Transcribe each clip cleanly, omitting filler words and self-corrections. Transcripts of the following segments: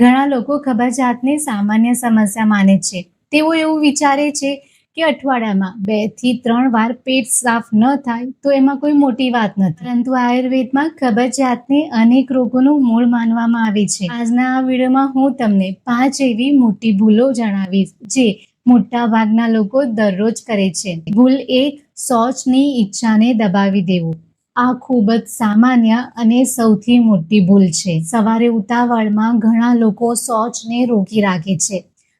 ઘણા લોકો કબજિયાતને સામાન્ય સમસ્યા માને છે. તેઓ એવું વિચારે છે કે અઠવાડિયામાં 2 થી 3 વાર પેટ સાફ ન થાય તો એમાં કોઈ મોટી વાત નથી. પરંતુ આયુર્વેદમાં કબજિયાતને અનેક રોગોનું મૂળ માનવામાં આવે છે. આજના આ વિડીયોમાં હું તમને 5 એવી મોટી ભૂલો જણાવીશ જે મોટા ભાગના લોકો દરરોજ કરે છે. ભૂલ 1, શૌચની ઈચ્છાને દબાવી દેવું. આ ખૂબ જ સામાન્ય અને સૌથી મોટી ભૂલ છે. સવારે ઉતાવળમાં ઘણા લોકો શૌચને રોકી રાખે છે.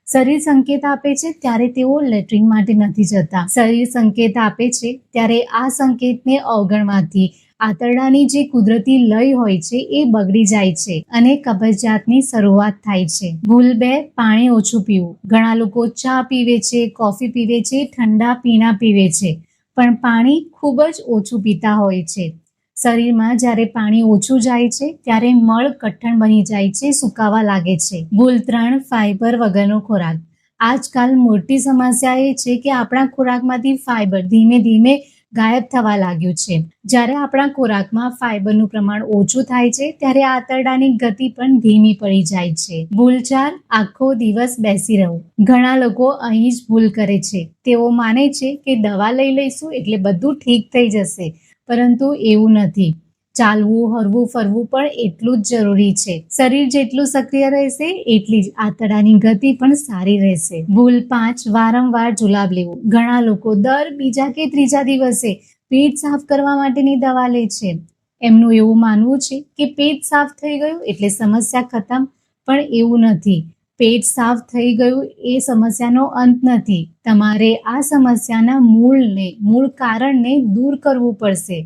શરીર સંકેત આપે છે ત્યારે તેઓ લેટ્રિન માટે નથી જતા. શરીર સંકેત આપે છે ત્યારે આ સંકેતને અવગણવાથી આંતરડાની જે કુદરતી લય હોય છે એ બગડી જાય છે અને કબજિયાતની શરૂઆત થાય છે. ભૂલ 2, પાણી ઓછું પીવું. ઘણા લોકો ચા પીવે છે, કોફી પીવે છે, ઠંડા પીણા પીવે છે, પણ પાણી ખૂબ જ ઓછું પીતા હોય છે. શરીરમાં જ્યારે પાણી ઓછું જાય છે ત્યારે મળ કઠણ બની જાય છે, સુકાવા લાગે છે. ભૂલ 3, ફાઇબર વગરનો ખોરાક. આજકાલ મોટી સમસ્યા એ છે કે આપણા ખોરાકમાંથી ફાઇબર ધીમે ધીમે ગાયબ થવા લાગ્યું છે. જ્યારે આપણા ખોરાકમાં ફાઇબરનું પ્રમાણ ઓછું થાય છે ત્યારે આંતરડાની ગતિ પણ ધીમી પડી જાય છે. ભૂલ 4, આખો દિવસ બેસી રહેવું. ઘણા લોકો અહીં જ ભૂલ કરે છે. તેઓ માને છે કે દવા લઈ લઈશું એટલે બધું ઠીક થઈ જશે, પરંતુ એવું નથી. ચાલવું, હરવું ફરવું પણ એટલું જ જરૂરી છે. શરીર જેટલું સક્રિય રહેશે એટલી જ આંતરડાની ગતિ પણ સારી રહેશે. ભૂલ 5, વારંવાર જુલાબ લેવું. ઘણા લોકો દર બીજા કે ત્રીજા દિવસે પેટ સાફ કરવા માટેની દવા લે છે. એમનું એવું માનવું છે કે પેટ સાફ થઈ ગયું એટલે સમસ્યા ખતમ, પણ એવું નથી. પેટ સાફ થઈ ગયું એ સમસ્યાનો અંત નથી. તમારે આ સમસ્યાના મૂળ કારણને દૂર કરવું પડશે.